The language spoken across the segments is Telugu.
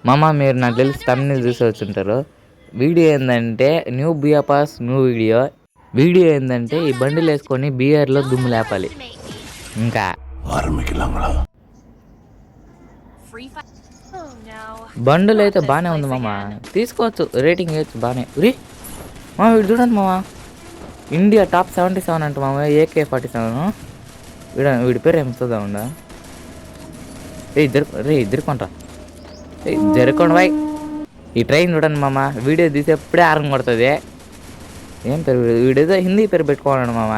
మామ మీరు నాకు తెలిసి తమిళ చూసి వచ్చుంటారు. వీడియో ఏంటంటే న్యూ బియర్ పాస్ న్యూ వీడియో ఏంటంటే ఈ బండిలు వేసుకొని బియర్లో దుమ్ము లేపాలి. ఇంకా బండులు అయితే బాగానే ఉంది మామ, తీసుకోవచ్చు, రేటింగ్ వేయచ్చు బాగానే. మా వీడు చూడండి మామ, ఇండియా టాప్ 77 అంట మామ, AK-47. వీడి పేరు ఏం చూద్దామండా. ఇద్దరు కొంటరా జరుకోండి బాయ్. ఈ ట్రైన్ చూడండి మామ, వీడియో తీసి ఎప్పుడే ఆరం కొడుతుంది. ఏం పేరు వీడేదో హిందీ పేరు పెట్టుకోవాలండి మామ.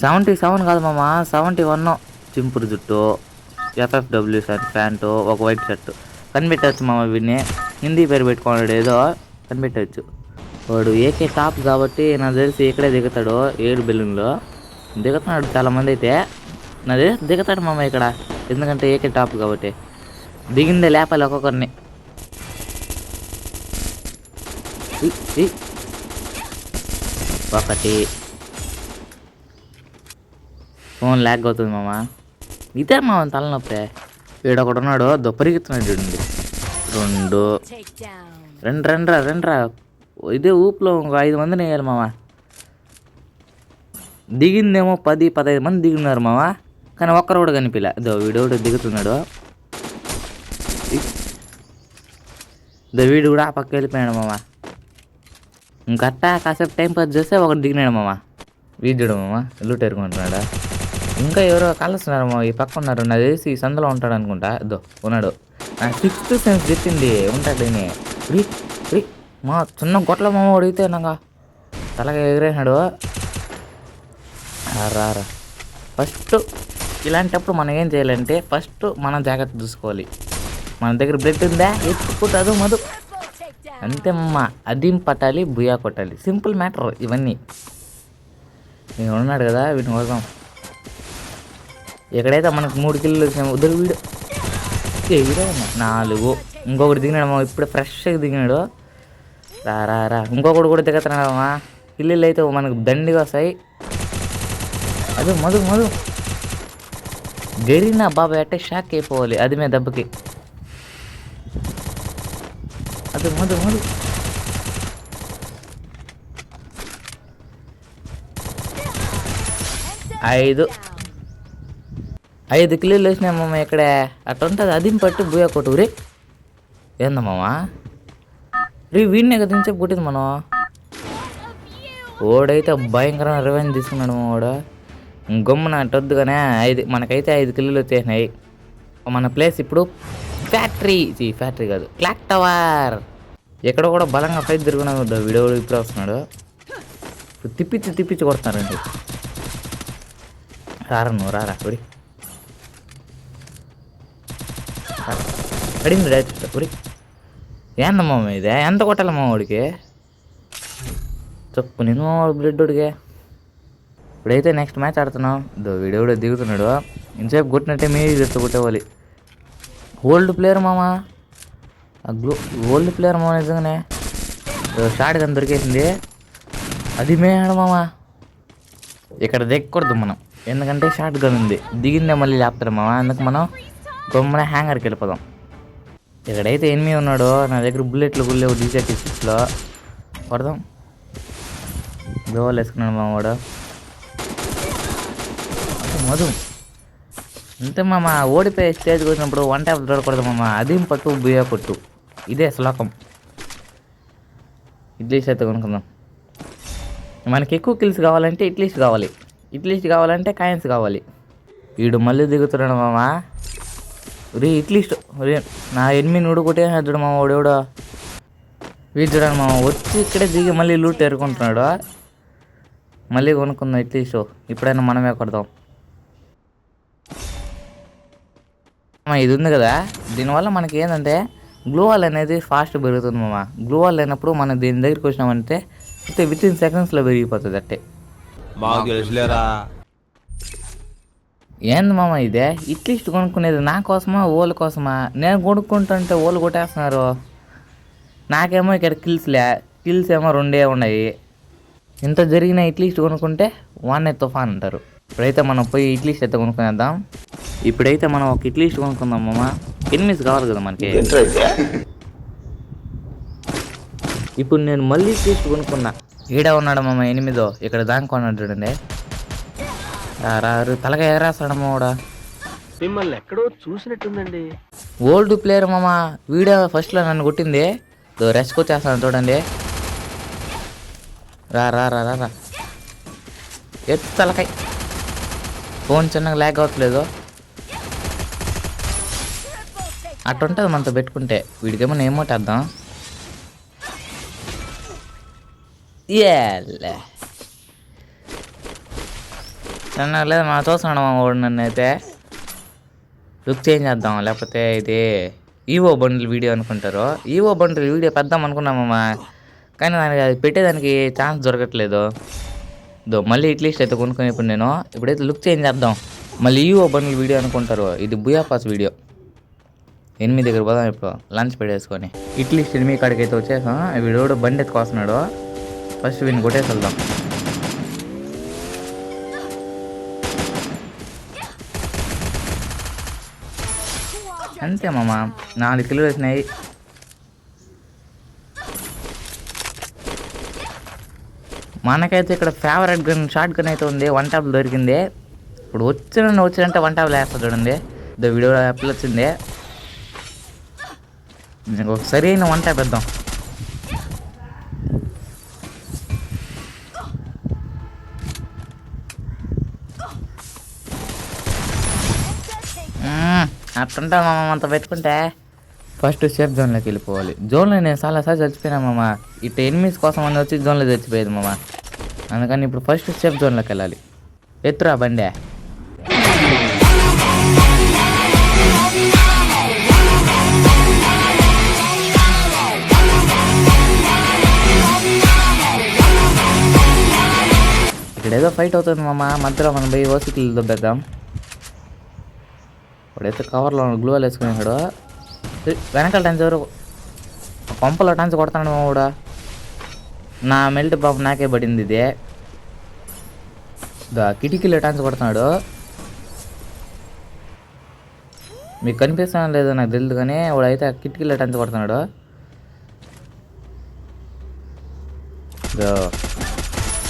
77 కాదు మామ, 71. చింపురు జుట్టు, FFW ప్యాంటు, ఒక వైట్ షర్టు. కనిపెట్టవచ్చు మామ, వీడిని హిందీ పేరు పెట్టుకోవాడు ఏదో కనిపెట్టవచ్చు. వాడు AK టాప్ కాబట్టి నాకు తెలిసి ఇక్కడే దిగుతాడు, ఏడు బెలూన్లో దిగుతున్నాడు. చాలామంది అయితే నాకు తెలిసి దిగుతాడు మామ ఇక్కడ, ఎందుకంటే AK టాప్ కాబట్టి. దిగిందే లేపాలి ఒక్కొక్కరిని. ఒకటి ఫోన్ ల్యాగ్ అవుతుంది మామ. ఇదే మామ తలనొప్పే. వీడొకడు ఉన్నాడు దొప్పరిగుతున్నాడు చూడండి. రెండ్రా ఇదే ఊపులో ఇంకో 5 మందిని వేయాలి మామ. దిగిందేమో 10-15 మంది దిగున్నారు మామ, కానీ ఒక్కరు కూడా కనిపించలే. ఇదో వీడోడు దిగుతున్నాడు. వీడు కూడా ఆ పక్క వెళ్ళిపోయాడు మామ. ఇంకట్టా కాసేపు టైం పాస్ చేస్తే ఒకటి దిగినాడు మామ. వీడు మామ ఇల్లు టెరుకుంటున్నాడు. ఇంకా ఎవరో కలుస్తున్నారు మామ, ఈ పక్క ఉన్నారు. నాకు తెలిసి ఈ సందులో ఉంటాడు అనుకుంటా. ఇదో ఉన్నాడు. నాకు 6th సెన్స్ చెప్పింది ఉంటాడని. మా చిన్న గొట్ల మామ అడిగితే నాకు తలగా ఎగిరేసినాడు. రారా ఫస్ట్ ఇలాంటప్పుడు మనం ఏం చేయాలంటే ఫస్ట్ మనం జాగ్రత్త చూసుకోవాలి. మన దగ్గర బ్లడ్ ఉందా ఎత్తుకుంటుంది మధు, అంతే అమ్మ. అదీం పట్టాలి, బుయా కొట్టాలి, సింపుల్ మ్యాటర్ ఇవన్నీ. నేను ఉన్నాడు కదా వీటిని కోసం. ఎక్కడైతే మనకు 3 కిలోలు వచ్చినా ఉదరు వీడు 4. ఇంకొకటి దిగినాడు ఇప్పుడే ఫ్రెష్గా దిగినాడు. రా ఇంకొకటి కూడా దిగుతున్నాడమ్మా. కిల్లీలు అయితే మనకు దండిగా వస్తాయి. అది మధు గెరినా బాబా అంటే షాక్ అయిపోవాలి అది మే దెబ్బకి. అది మధు 5 కిలోలు వేసినాయి మామ. ఇక్కడే అట్లా ఉంటుంది. అదిం పట్టు బుయ్య కొట్టు. ఏందమ్మా వీడినే కదా ఇంచేపు కొట్టింది మనం. ఓడైతే భయంకరమైన రివెంజ్ తీసుకున్నాడు మా వాడు. గమ్మున అట్టొద్దుగానే మనకైతే 5 కిలోలు వచ్చేసినాయి. మన ప్లేస్ ఇప్పుడు ఫ్యాక్టరీ కాదు, క్లాక్ టవర్. ఎక్కడ కూడా బలంగా ఫైట్ తిరుగుతున్నాడు. వీడియో ఇప్పుడే వస్తున్నాడు. తిప్పించి కొడుతున్నారండి. రారా అడిగింది డాడీ. ఏందమ్మా ఇదే ఎంత కొట్టాలమ్మా వాడికి చెప్పు. నేను బ్లడ్ ఉడికే. ఇప్పుడైతే నెక్స్ట్ మ్యాచ్ ఆడుతున్నాం. వీడియో కూడా దిగుతున్నాడు. ఇంతసేపు కొట్టినట్టే మీరు తెచ్చి కొట్టేవాలి. ఓల్డ్ ప్లేయర్ మామ, ఓల్డ్ ప్లేయర్ మామ నిజంగానే. షార్ట్ గన్ దొరికేసింది. అది మేడ మామ. ఇక్కడ దిగకూడదు మనం, ఎందుకంటే షార్ట్ గన్ ఉంది. దిగిందే మళ్ళీ లేపుతారు మామ. అందుకు మనం గమ్మున హ్యాంగర్కి వెళ్ళిపోదాం. ఇక్కడైతే ఎనిమి ఉన్నాడు. నా దగ్గర బుల్లెట్లు లేవు. DC-6లో కొడదాం. గోవాలు వేసుకున్నాడు మా వాడు. మధు అంతే మామ. ఓడిపోయే స్టేజ్కి వచ్చినప్పుడు 1 ట్యాప్ దొరకకూడదు మామ. అదేం పట్టు బుయ్యా కొట్టు, ఇదే శ్లోకం. ఇడ్లీస్ అయితే కొనుక్కుందాం. మనకి ఎక్కువ కిల్స్ కావాలంటే ఇట్లీస్ట్ కావాలంటే కాయిన్స్ కావాలి. వీడు మళ్ళీ దిగుతున్నాడు మామ. ఇట్లీస్ట్ నా ఎనిమిది నూడు కొట్టేసాడు చూడు మామ వాడెవడో. వీడు చూడండి మామ వచ్చి ఇక్కడే దిగి మళ్ళీ లూట్ ఎరుకుంటున్నాడు. మళ్ళీ కొనుక్కుందాం ఇట్లీస్ట్. ఇప్పుడైనా మనమే కొడదాం. ఇది ఉంది కదా, దీనివల్ల మనకి ఏంటంటే గ్లూవాల్ అనేది ఫాస్ట్ పెరుగుతుంది మామ. గ్లూవాల్ లేనప్పుడు మనం దీని దగ్గరికి వచ్చినామంటే వితిన్ సెకండ్స్లో పెరిగిపోతుంది. అట్టే ఏంది మామ ఇదే ఇట్లీస్ట్ కొనుక్కునేది నా కోసమా ఓళ్ళ కోసమా? నేను కొనుక్కుంటుంటే ఓళ్ళు కొట్టేస్తున్నారు. నాకేమో ఇక్కడ కిల్స్ ఏమో 2 ఉన్నాయి. ఇంత జరిగిన ఇట్లీస్ట్ కొనుక్కుంటే వాన్నే తుఫాన్ అంటారు. ఇప్పుడైతే మనం పోయి ఇట్లీస్ట్ అయితే కొనుక్కునేద్దాం. ఇప్పుడైతే మనం ఒక ఇట్లీస్ట్ కొనుక్కుందాం మామ. ఎనిమిస్ కావాలి కదా మనకి. ఇప్పుడు నేను మళ్ళీ టేస్ట్ కొనుక్కున్నా. ఈడ ఉన్నాడు మామ ఎనిమిదో, ఇక్కడ దాకా కొన్నాడు చూడండి. రారు తలగా ఎగరాస్తాడమ్మా కూడా. మిమ్మల్ని ఎక్కడో చూసినట్టుందండి. ఓల్డ్ ప్లేయర్ మామ, వీడియో ఫస్ట్లో నన్ను కొట్టింది. రెస్క్ వచ్చేస్తాను చూడండి. రా రా రా రా ఎత్తు తలకాయ. ఫోన్ చిన్నగా ల్యాగ్ అవ్వట్లేదు. అట్టుంటుంది మనతో పెట్టుకుంటే. వీడికేమో ఏమోటేద్దాం. చిన్న లేదు మా చూస్తున్నాడు మా వాడు నన్ను అయితే. లుక్ చేంజ్ చేద్దాం, లేకపోతే ఇది ఈవో బండిల్ వీడియో అనుకుంటారు. ఈవో బండిల్ వీడియో పెద్దాం అనుకున్నామమ్మా, కానీ దానికి అది పెట్టేదానికి ఛాన్స్ దొరకట్లేదు. మళ్ళీ అట్లీస్ట్ అయితే కొనుక్కొని ఇప్పుడు నేను ఇప్పుడైతే లుక్ చేంజ్ చేద్దాం. మళ్ళీ ఈవో బండిల్ వీడియో అనుకుంటారు. ఇది బుయాపాస్ వీడియో. 8 దగ్గర పోదాం ఇప్పుడు లంచ్ పెట్టేసుకొని. అట్లీస్ట్ 8 కాడికి అయితే వచ్చేసాం. వీడు బండి ఎత్తుకొస్తున్నాడు. ఫస్ట్ వీడిని కొట్టేసి వెళ్దాం. అంతే మామ, 4 కిలోలు వచ్చినాయి. మనకైతే ఇక్కడ ఫేవరెట్ గన్ షార్ట్ గన్ అయితే ఉంది. 1 ట్యాప్ దొరికింది. ఇప్పుడు వచ్చినంటే 1 ట్యాప్ వేస్తా చూడండి. వీడియో యాప్లో వచ్చింది. ఒకసారి 1 ట్యాప్ వేద్దాం. అట్టుంటా మామ అంత పెట్టుకుంటే. ఫస్ట్ సేఫ్ జోన్లోకి వెళ్ళిపోవాలి. జోన్లో నేను చాలాసార్లు చచ్చిపోయినా మామ. ఇటు ఎనిమిస్ కోసం అని వచ్చి జోన్లో చచ్చిపోయేది మామ. అందుకని ఇప్పుడు ఫస్ట్ సేఫ్ జోన్లోకి వెళ్ళాలి. ఎత్తురా బండే. ఇక్కడ ఏదో ఫైట్ అవుతుంది మామ. మధ్యలో మనం పోయి ఓసికలు దొబ్బేద్దాం. ఇప్పుడైతే కవర్లో గ్లూవాల్ వేసుకున్నాడు. వెనకాల టెన్స్ ఎవరు పంపలో టెన్స్ కొడతాడు మా కూడా. నా మెల్ట్ బాబు నాకే పడింది ఇది. కిటికీలో టెన్స్ కొడుతున్నాడు. మీకు కనిపిస్తానో లేదో నాకు తెలియదు, కానీ వాడైతే కిటికీలో టెన్స్ కొడుతున్నాడు.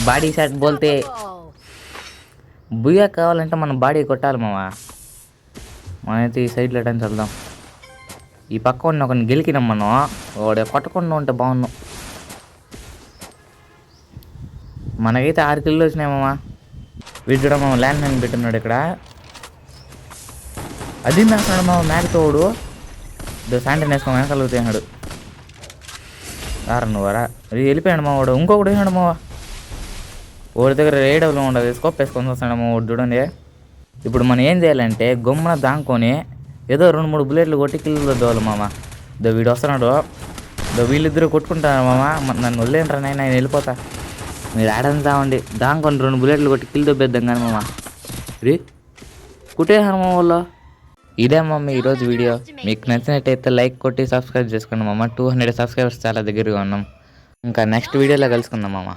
బాడీ షాట్ బోల్తే బుయ్యా కావాలంటే మనం బాడీ కొట్టాలి మామ. మనమైతే ఈ సైడ్లో టెన్స్ వెళ్దాం. ఈ పక్క ఉన్న ఒకరిని గెలికినాం మనం. వాడు కొట్టకుండా ఉంటే బాగున్నాం. మనకైతే 6 కిలోలు వచ్చినాయి మామ. వీడు చూడ మామ ల్యాండ్ మైన్ పెట్టున్నాడు ఇక్కడ. అది వేస్తున్నాడు మామ మ్యాగ్తోడు. శాంటైన్ వేసుకొని వెనకాల తిన్నాడు. రారా నువ్వు రా. అది వెళ్ళిపోయాడు మా వాడు. ఇంకొకటి వేసాడు మావ. వాడి దగ్గర రేడవులు ఉండదు. స్కోప్ వేసుకొని వస్తాడు మా వాడు చూడండి. ఇప్పుడు మనం ఏం చేయాలంటే గమ్మున దాంకొని ఏదో 2-3 బుల్లెట్లు కొట్టి కిల్లు దోవాలి మామ. వీడు వస్తున్నాడు. వీళ్ళిద్దరూ కొట్టుకుంటారు మామ. నన్ను వదిలేంటారా నేను వెళ్ళిపోతా. మీరు ఆడంతామండి. దాంకొని 2 బుల్లెట్లు కొట్టి కిల్లు దొబ్బేద్దాం కానీ మామ. కుట్టేసాను మా వాళ్ళు. ఇదే మమ్మీ ఈరోజు వీడియో. మీకు నచ్చినట్టయితే లైక్ కొట్టి సబ్స్క్రైబ్ చేసుకోండి మామ. 200 సబ్స్క్రైబర్స్ చాలా దగ్గరగా ఉన్నాం. ఇంకా నెక్స్ట్ వీడియోలో కలుసుకుందాం మామ.